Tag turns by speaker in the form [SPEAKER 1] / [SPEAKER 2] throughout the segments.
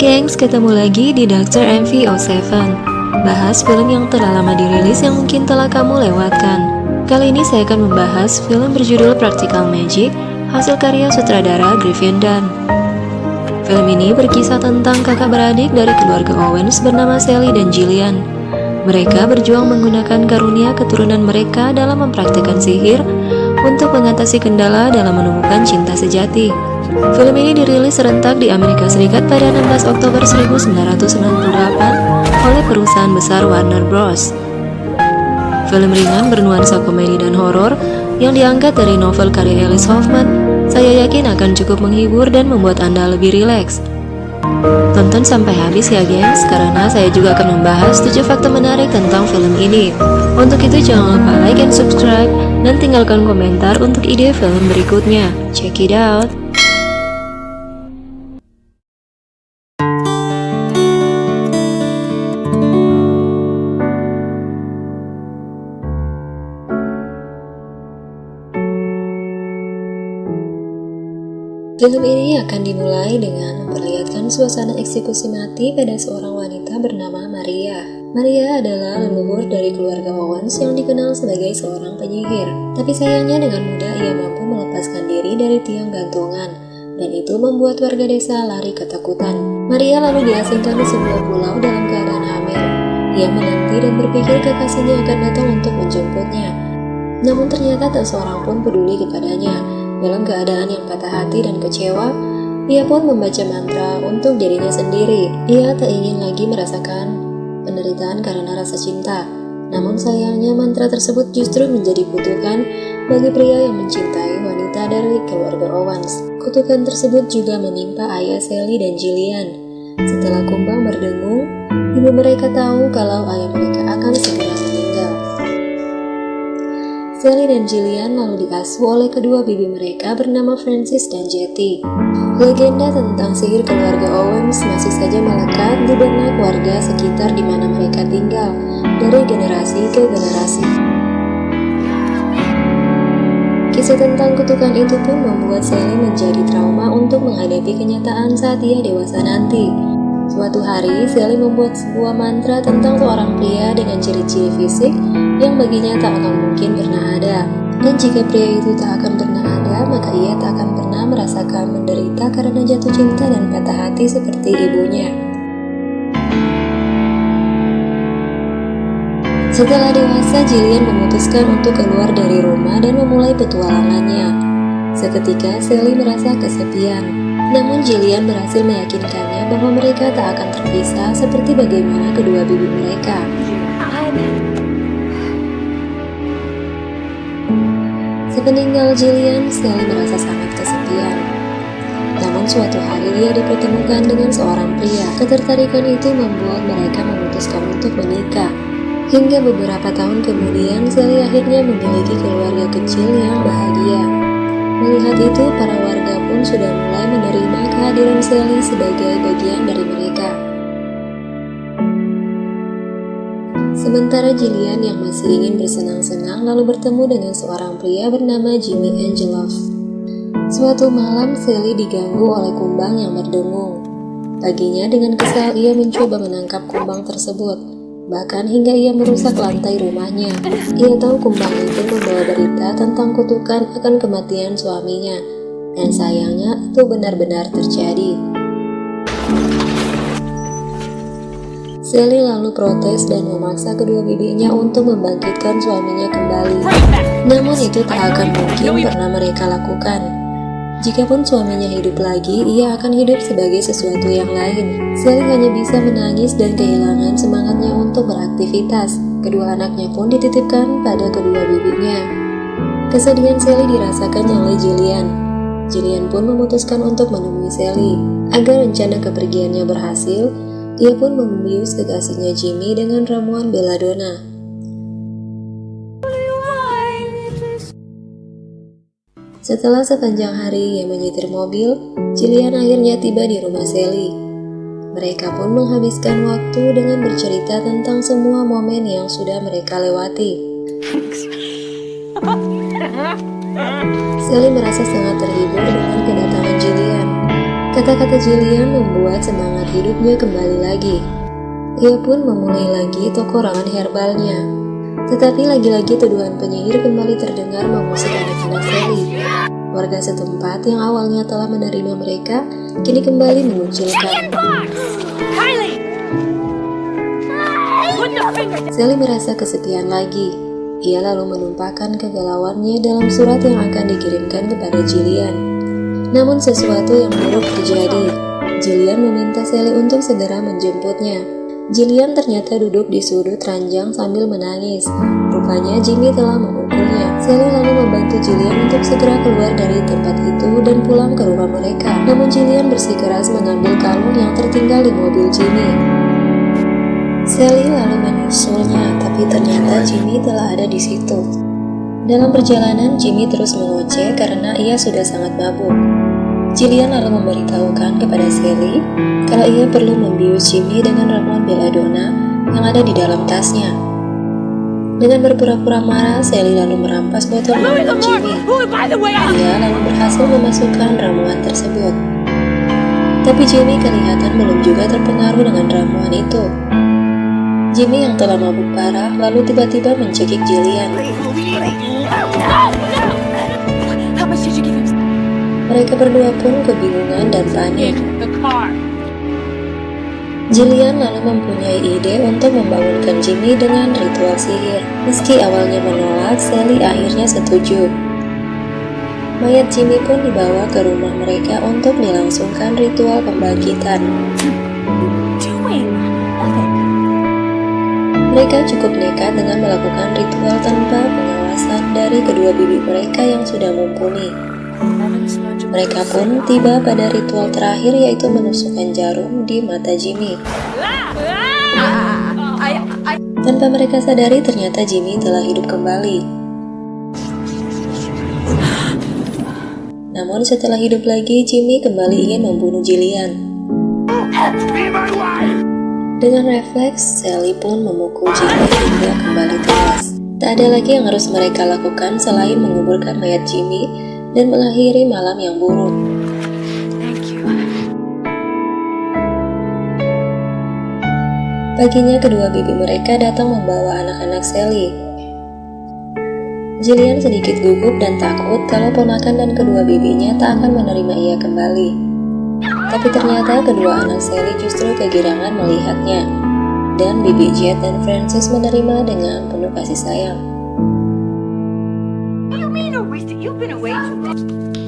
[SPEAKER 1] gengs, ketemu lagi di Dr. MV07. Bahas film yang telah lama dirilis yang mungkin telah kamu lewatkan. Kali ini saya akan membahas film berjudul Practical Magic, hasil karya sutradara Griffin Dunne. Film ini berkisah tentang kakak beradik dari keluarga Owens bernama Sally dan Gillian. Mereka berjuang menggunakan karunia keturunan mereka dalam mempraktikkan sihir untuk mengatasi kendala dalam menemukan cinta sejati. Film ini dirilis serentak di Amerika Serikat pada 16 Oktober 1998 oleh perusahaan besar Warner Bros. Film ringan bernuansa komedi dan horor yang diangkat dari novel karya Alice Hoffman, saya yakin akan cukup menghibur dan membuat Anda lebih rileks. Tonton sampai habis ya gengs, karena saya juga akan membahas 7 fakta menarik tentang film ini. Untuk itu jangan lupa like and subscribe, dan tinggalkan komentar untuk ide film berikutnya. Check it out! Film ini akan dimulai dengan memperlihatkan suasana eksekusi mati pada seorang wanita bernama Maria. Maria adalah leluhur dari keluarga Owens yang dikenal sebagai seorang penyihir. Tapi sayangnya dengan mudah ia mampu melepaskan diri dari tiang gantungan, dan itu membuat warga desa lari ketakutan. Maria lalu diasingkan di sebuah pulau dalam keadaan hamil. Ia menanti dan berpikir kekasihnya akan datang untuk menjemputnya. Namun ternyata tak seorang pun peduli kepadanya. Dalam keadaan yang patah hati dan kecewa, ia pun membaca mantra untuk dirinya sendiri. Ia tak ingin lagi merasakan penderitaan karena rasa cinta. Namun sayangnya mantra tersebut justru menjadi kutukan bagi pria yang mencintai wanita dari keluarga Owens. Kutukan tersebut juga menimpa ayah Sally dan Gillian. Setelah kumbang berdengung, ibu mereka tahu kalau ayah mereka akan segera meninggal. Sally dan Gillian lalu diasuh oleh kedua bibi mereka bernama Frances dan Jetty. Legenda tentang sihir keluarga Owens masih saja melekat di benak warga sekitar di mana mereka tinggal, dari generasi ke generasi. Kisah tentang kutukan itu pun membuat Sally menjadi trauma untuk menghadapi kenyataan saat ia dewasa nanti. Suatu hari, Sally membuat sebuah mantra tentang seorang pria dengan ciri-ciri fisik yang baginya tak akan mungkin pernah ada. Dan jika pria itu tak akan pernah ada, maka ia tak akan pernah merasakan menderita karena jatuh cinta dan patah hati seperti ibunya. Setelah dewasa, Gillian memutuskan untuk keluar dari rumah dan memulai petualangannya. Seketika, Sally merasa kesepian. Namun Gillian berhasil meyakinkannya bahwa mereka tak akan terpisah seperti bagaimana kedua bibi mereka. Sepeninggal Gillian, Sally merasa sangat kesepian. Namun suatu hari dia dipertemukan dengan seorang pria. Ketertarikan itu membuat mereka memutuskan untuk menikah. Hingga beberapa tahun kemudian, Sally akhirnya memiliki keluarga kecil yang bahagia. Melihat itu, para warga pun sudah mulai menerima kehadiran Sally sebagai bagian dari mereka. Sementara Gillian yang masih ingin bersenang-senang lalu bertemu dengan seorang pria bernama Jimmy Angelov. Suatu malam, Sally diganggu oleh kumbang yang berdengung. Paginya dengan kesal ia mencoba menangkap kumbang tersebut. Bahkan hingga ia merusak lantai rumahnya. Ia tahu kumbang itu membawa berita tentang kutukan akan kematian suaminya. Dan sayangnya itu benar-benar terjadi. Sally lalu protes dan memaksa kedua bibinya untuk membangkitkan suaminya kembali. Namun itu tak akan mungkin pernah mereka lakukan. Jikapun suaminya hidup lagi, ia akan hidup sebagai sesuatu yang lain. Sally hanya bisa menangis dan kehilangan semangatnya untuk beraktivitas. Kedua anaknya pun dititipkan pada kedua bibinya. Kesedihan Sally dirasakan oleh Gillian. Gillian pun memutuskan untuk menemui Sally. Agar rencana kepergiannya berhasil, ia pun membius kekasihnya Jimmy dengan ramuan belladonna. Setelah sepanjang hari ia menyetir mobil, Gillian akhirnya tiba di rumah Sally. Mereka pun menghabiskan waktu dengan bercerita tentang semua momen yang sudah mereka lewati. Sally merasa sangat terhibur dengan kedatangan Gillian. Kata-kata Jillian membuat semangat hidupnya kembali lagi. Ia pun memulai lagi toko rangan herbalnya. Tetapi lagi-lagi tuduhan penyihir kembali terdengar mengusik anak-anak Sally. Warga setempat yang awalnya telah menerima mereka, kini kembali mengucilkan. Sally merasa kesepian lagi. Ia lalu menumpahkan kegalauannya dalam surat yang akan dikirimkan kepada Jillian. Namun sesuatu yang buruk terjadi. Jillian meminta Sally untuk segera menjemputnya. Jillian ternyata duduk di sudut ranjang sambil menangis. Rupanya Jimmy telah memukulnya. Sally lalu membantu Jillian untuk segera keluar dari tempat itu dan pulang ke rumah mereka. Namun Jillian bersikeras mengambil kalung yang tertinggal di mobil Jimmy. Sally lalu menyusulnya, tapi ternyata Jimmy telah ada di situ. Dalam perjalanan, Jimmy terus mengoceh karena ia sudah sangat mabuk. Jillian lalu memberitahukan kepada Sally kalau ia perlu membius Jimmy dengan ramuan belladonna yang ada di dalam tasnya. Dengan berpura-pura marah, Sally lalu merampas botol minuman Jimmy. Ia lalu berhasil memasukkan ramuan tersebut. Tapi Jimmy kelihatan belum juga terpengaruh dengan ramuan itu. Jimmy yang telah mabuk parah lalu tiba-tiba mencekik Jillian. Mereka berdua pun kebingungan dan panik. Jillian lalu mempunyai ide untuk membangunkan Jimmy dengan ritual sihir. Meski awalnya menolak, Sally akhirnya setuju. Mayat Jimmy pun dibawa ke rumah mereka untuk dilangsungkan ritual pembangkitan. Mereka cukup nekat dengan melakukan ritual tanpa pengawasan dari kedua bibi mereka yang sudah mumpuni. Mereka pun tiba pada ritual terakhir, yaitu menusukkan jarum di mata Jimmy. Tanpa mereka sadari, ternyata Jimmy telah hidup kembali. Namun setelah hidup lagi, Jimmy kembali ingin membunuh Jillian. Dengan refleks, Sally pun memukul Jimmy hingga kembali tewas. Tak ada lagi yang harus mereka lakukan selain menguburkan mayat Jimmy dan mengakhiri malam yang buruk. Paginya kedua bibi mereka datang membawa anak-anak Sally. Jillian sedikit gugup dan takut kalau ponakan dan kedua bibinya tak akan menerima ia kembali. Tapi ternyata kedua anak Sally justru kegirangan melihatnya, dan bibi Jet dan Francis menerima dengan penuh kasih sayang.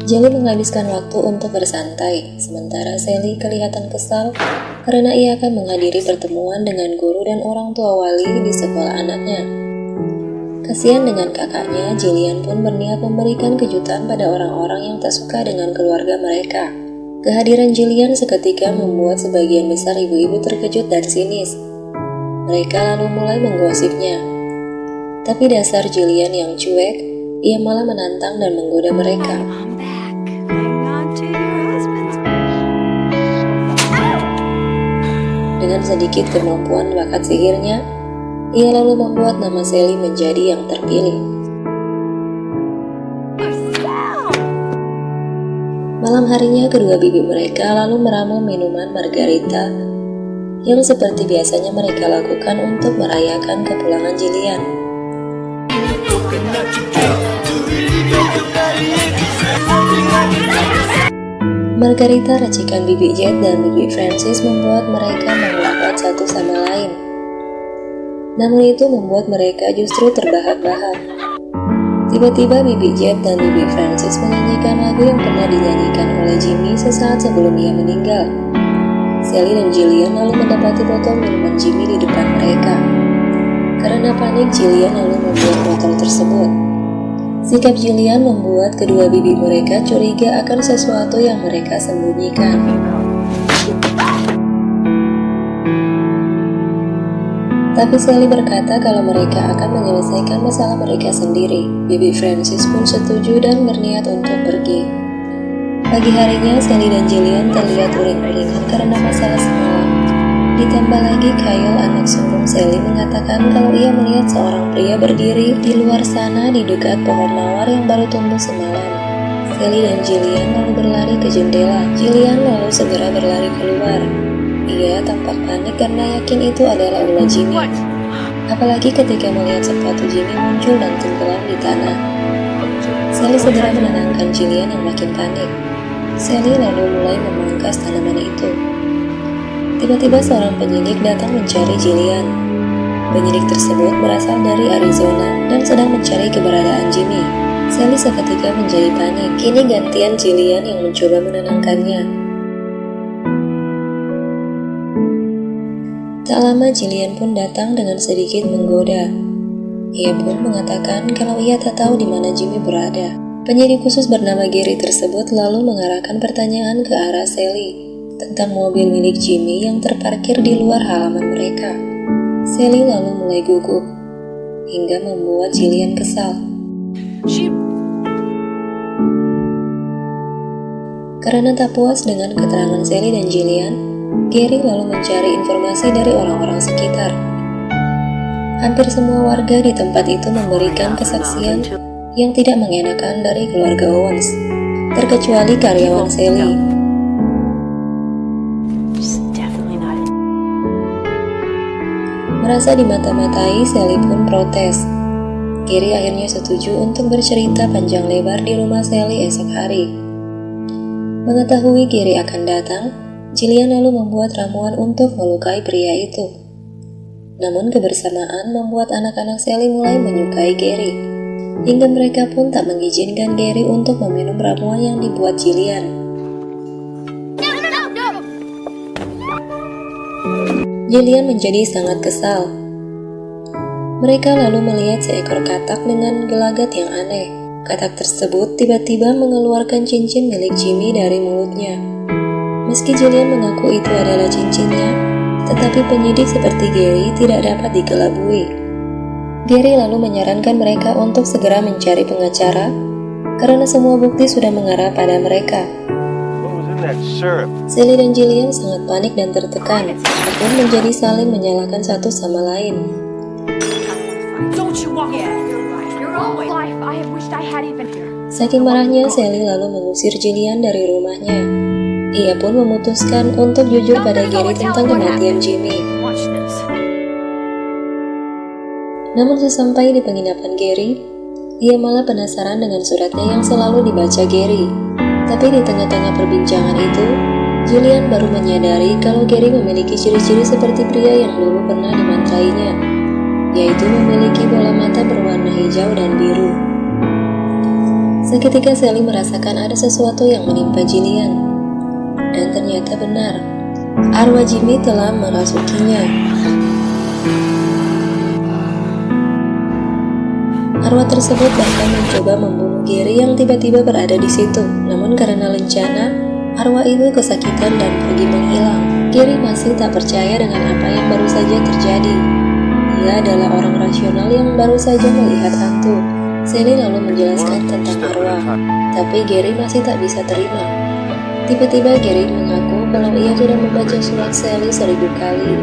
[SPEAKER 1] Jelly menghabiskan waktu untuk bersantai, sementara Sally kelihatan kesal karena ia akan menghadiri pertemuan dengan guru dan orang tua wali di sekolah anaknya. Kasihan dengan kakaknya, Jillian pun berniat memberikan kejutan pada orang-orang yang tak suka dengan keluarga mereka. Kehadiran Jillian seketika membuat sebagian besar ibu-ibu terkejut dan sinis. Mereka lalu mulai menggosipnya. Tapi dasar Jillian yang cuek, ia malah menantang dan menggoda mereka. Dengan sedikit kemampuan bakat sihirnya, ia lalu membuat nama Sally menjadi yang terpilih. Malam harinya kedua bibi mereka lalu meramu minuman margarita yang seperti biasanya mereka lakukan untuk merayakan kepulangan Jillian. Margarita racikan bibi Jet dan bibi Francis membuat mereka melompat satu sama lain. Namun itu membuat mereka justru terbahak-bahak. Tiba-tiba bibi Jet dan bibi Francis menyanyikan lagu yang pernah dinyanyikan oleh Jimmy sesaat sebelum ia meninggal. Sally dan Jillian lalu mendapati botol minuman Jimmy di depan mereka. Karena panik, Jillian lalu membuang botol tersebut. Sikap Jillian membuat kedua bibi mereka curiga akan sesuatu yang mereka sembunyikan. Tapi Sally berkata kalau mereka akan menyelesaikan masalah mereka sendiri. Bibi Francis pun setuju dan berniat untuk pergi. Pagi harinya, Sally dan Jillian terlihat uring-uringan karena masalah semalam. Ditambah lagi, Kyle, anak sulung Sally, mengatakan kalau ia melihat seorang pria berdiri di luar sana di dekat pohon mawar yang baru tumbuh semalam. Sally dan Jillian lalu berlari ke jendela. Jillian lalu segera berlari keluar. Ia tampak panik karena yakin itu adalah ulah Jimmy. Apalagi ketika melihat sepatu Jimmy muncul dan tenggelam di tanah. Sally segera menenangkan Jillian yang makin panik. Sally lalu mulai memangkas tanaman itu. Tiba-tiba seorang penyidik datang mencari Jillian. Penyidik tersebut berasal dari Arizona dan sedang mencari keberadaan Jimmy. Sally seketika menjadi panik. Kini gantian Jillian yang mencoba menenangkannya. Tak lama Jillian pun datang dengan sedikit menggoda. Ia pun mengatakan kalau ia tak tahu di mana Jimmy berada. Penyidik khusus bernama Gary tersebut lalu mengarahkan pertanyaan ke arah Sally tentang mobil milik Jimmy yang terparkir di luar halaman mereka. Sally lalu mulai gugup hingga membuat Jillian kesal. Karena tak puas dengan keterangan Sally dan Jillian, Gary lalu mencari informasi dari orang-orang sekitar. Hampir semua warga di tempat itu memberikan kesaksian yang tidak mengenakan dari keluarga Owens, terkecuali karyawan Sally. Merasa dimata-matai, Sally pun protes. Gary akhirnya setuju untuk bercerita panjang lebar di rumah Sally esok hari. Mengetahui Gary akan datang, Jillian lalu membuat ramuan untuk melukai pria itu. Namun kebersamaan membuat anak-anak Sally mulai menyukai Gary, hingga mereka pun tak mengizinkan Gary untuk meminum ramuan yang dibuat Jillian. Jillian menjadi sangat kesal. Mereka lalu melihat seekor katak dengan gelagat yang aneh. Katak tersebut tiba-tiba mengeluarkan cincin milik Jimmy dari mulutnya. Meski Jillian mengaku itu adalah cincinnya, tetapi penyidik seperti Gary tidak dapat dikelabui. Gary lalu menyarankan mereka untuk segera mencari pengacara, karena semua bukti sudah mengarah pada mereka. Sally dan Jillian sangat panik dan tertekan, pun menjadi saling menyalahkan satu sama lain. Saking marahnya, Sally lalu mengusir Jillian dari rumahnya. Ia pun memutuskan untuk jujur pada Gary tentang kematian Jimmy. Namun sesampai di penginapan Gary, ia malah penasaran dengan suratnya yang selalu dibaca Gary. Tapi di tengah-tengah perbincangan itu, Jillian baru menyadari kalau Gary memiliki ciri-ciri seperti pria yang dulu pernah dimantrainya, yaitu memiliki bola mata berwarna hijau dan biru. Seketika Sally merasakan ada sesuatu yang menimpa Jillian, dan ternyata benar, arwah Jimmy telah merasukinya. Arwah tersebut bahkan mencoba membunuh Gary yang tiba-tiba berada di situ. Namun karena lencana, arwah itu kesakitan dan pergi menghilang. Gary masih tak percaya dengan apa yang baru saja terjadi. Ia adalah orang rasional yang baru saja melihat hantu. Sally lalu menjelaskan tentang arwah, tapi Gary masih tak bisa terima. Tiba-tiba Gary mengaku kalau ia sudah membaca surat Sally 1000 kali,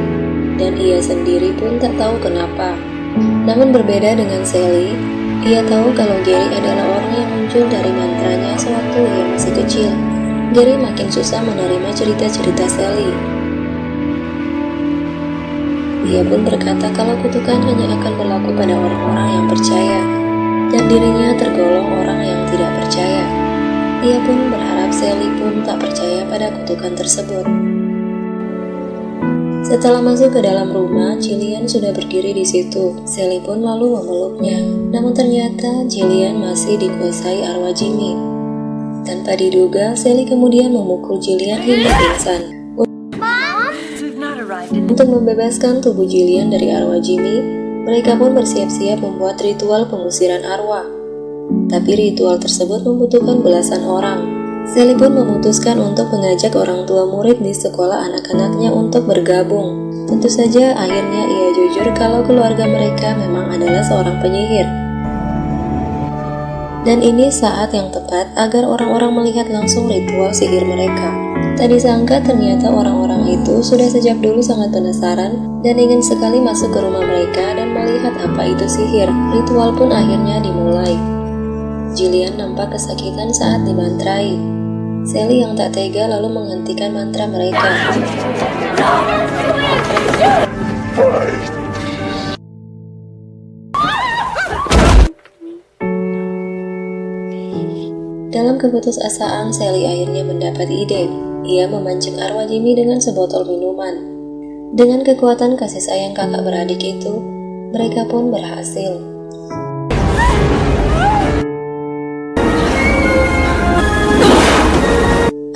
[SPEAKER 1] dan ia sendiri pun tak tahu kenapa. Namun berbeda dengan Sally, ia tahu kalau Gary adalah orang yang muncul dari mantranya sewaktu ia masih kecil. Gary makin susah menerima cerita-cerita Sally. Ia pun berkata kalau kutukan hanya akan berlaku pada orang-orang yang percaya, dan dirinya tergolong orang yang tidak percaya. Ia pun berharap Sally pun tak percaya pada kutukan tersebut. Setelah masuk ke dalam rumah, Jillian sudah berdiri di situ. Sally pun lalu memeluknya. Namun ternyata Jillian masih dikuasai arwah Jimmy. Tanpa diduga, Sally kemudian memukul Jillian hingga pingsan. Untuk membebaskan tubuh Jillian dari arwah Jimmy, mereka pun bersiap-siap membuat ritual pengusiran arwah. Tapi ritual tersebut membutuhkan belasan orang. Sally pun memutuskan untuk mengajak orang tua murid di sekolah anak-anaknya untuk bergabung. Tentu saja akhirnya ia jujur kalau keluarga mereka memang adalah seorang penyihir. Dan ini saat yang tepat agar orang-orang melihat langsung ritual sihir mereka. Tak disangka ternyata orang-orang itu sudah sejak dulu sangat penasaran dan ingin sekali masuk ke rumah mereka dan melihat apa itu sihir. Ritual pun akhirnya dimulai. Jillian nampak kesakitan saat dimantrai. Sally yang tak tega lalu menghentikan mantra mereka. Dalam keputusasaan, Sally akhirnya mendapat ide. Ia memancing arwah Jimmy dengan sebotol minuman. Dengan kekuatan kasih sayang kakak beradik itu, mereka pun berhasil.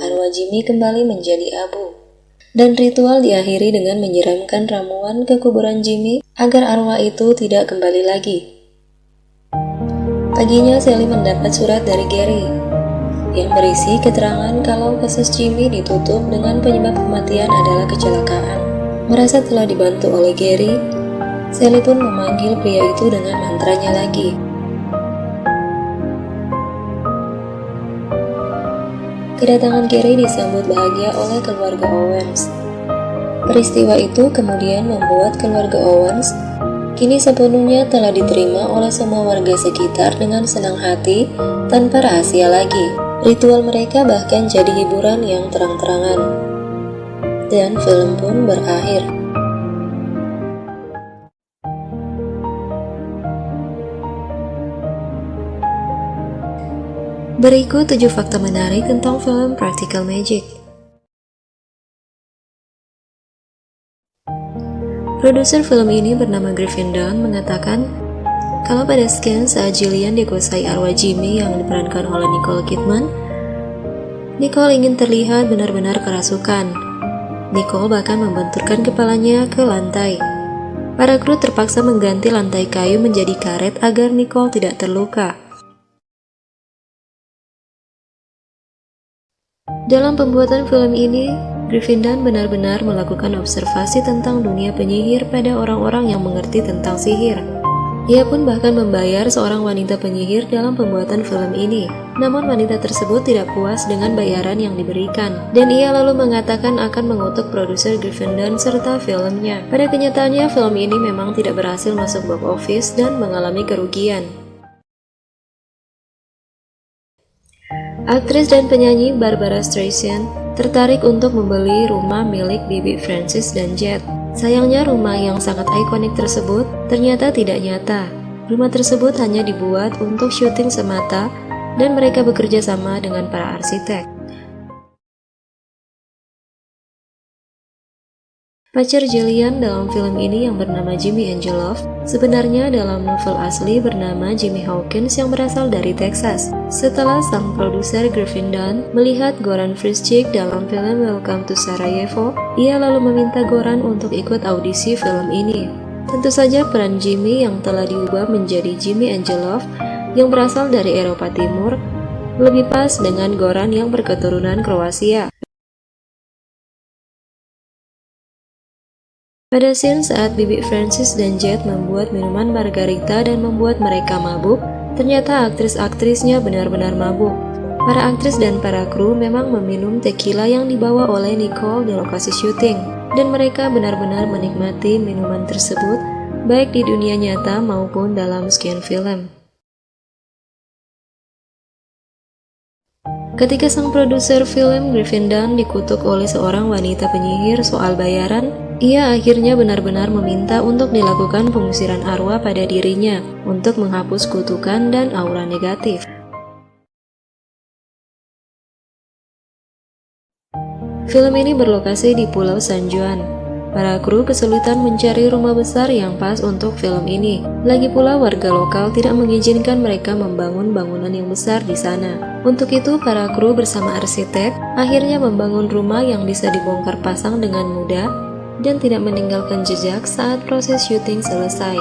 [SPEAKER 1] Arwah Jimmy kembali menjadi abu. Dan ritual diakhiri dengan menyiramkan ramuan ke kuburan Jimmy agar arwah itu tidak kembali lagi. Paginya Sally mendapat surat dari Gary yang berisi keterangan kalau kasus Jimmy ditutup dengan penyebab kematian adalah kecelakaan. Merasa telah dibantu oleh Gary, Sally pun memanggil pria itu dengan mantranya lagi. Kedatangan Gary disambut bahagia oleh keluarga Owens. Peristiwa itu kemudian membuat keluarga Owens kini sepenuhnya telah diterima oleh semua warga sekitar dengan senang hati tanpa rahasia lagi. Ritual mereka bahkan jadi hiburan yang terang-terangan. Dan film pun berakhir. Berikut 7 fakta menarik tentang film Practical Magic. Produser film ini bernama Griffin Dunne mengatakan kalau pada scan saat Jillian dikuasai arwah Jimmy yang diperankan oleh Nicole Kidman, Nicole ingin terlihat benar-benar kerasukan. Nicole bahkan membenturkan kepalanya ke lantai. Para kru terpaksa mengganti lantai kayu menjadi karet agar Nicole tidak terluka. Dalam pembuatan film ini, Griffin Dunne benar-benar melakukan observasi tentang dunia penyihir pada orang-orang yang mengerti tentang sihir. Ia pun bahkan membayar seorang wanita penyihir dalam pembuatan film ini. Namun wanita tersebut tidak puas dengan bayaran yang diberikan, dan ia lalu mengatakan akan mengutuk produser Griffin Dunne serta filmnya. Pada kenyataannya, film ini memang tidak berhasil masuk box office dan mengalami kerugian. Aktris dan penyanyi Barbara Streisand tertarik untuk membeli rumah milik Bibi Francis dan Jet. Sayangnya rumah yang sangat ikonik tersebut ternyata tidak nyata. Rumah tersebut hanya dibuat untuk syuting semata dan mereka bekerja sama dengan para arsitek. Pacar Jillian dalam film ini yang bernama Jimmy Angelov sebenarnya dalam novel asli bernama Jimmy Hawkins yang berasal dari Texas. Setelah sang produser Griffin Dunne melihat Goran Frischik dalam film Welcome to Sarajevo, ia lalu meminta Goran untuk ikut audisi film ini. Tentu saja peran Jimmy yang telah diubah menjadi Jimmy Angelov yang berasal dari Eropa Timur lebih pas dengan Goran yang berketurunan Kroasia. Pada scene saat Bibi Francis dan Jet membuat minuman margarita dan membuat mereka mabuk, ternyata aktris-aktrisnya benar-benar mabuk. Para aktris dan para kru memang meminum tequila yang dibawa oleh Nicole di lokasi syuting, dan mereka benar-benar menikmati minuman tersebut, baik di dunia nyata maupun dalam scan film. Ketika sang produser film Griffin Dunne dikutuk oleh seorang wanita penyihir soal bayaran, ia akhirnya benar-benar meminta untuk dilakukan pengusiran arwah pada dirinya untuk menghapus kutukan dan aura negatif. Film ini berlokasi di Pulau San Juan. Para kru kesulitan mencari rumah besar yang pas untuk film ini. Lagi pula warga lokal tidak mengizinkan mereka membangun bangunan yang besar di sana. Untuk itu, para kru bersama arsitek akhirnya membangun rumah yang bisa dibongkar pasang dengan mudah dan tidak meninggalkan jejak saat proses syuting selesai.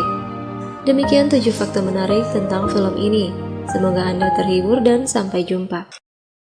[SPEAKER 1] Demikian 7 fakta menarik tentang film ini. Semoga Anda terhibur dan sampai jumpa.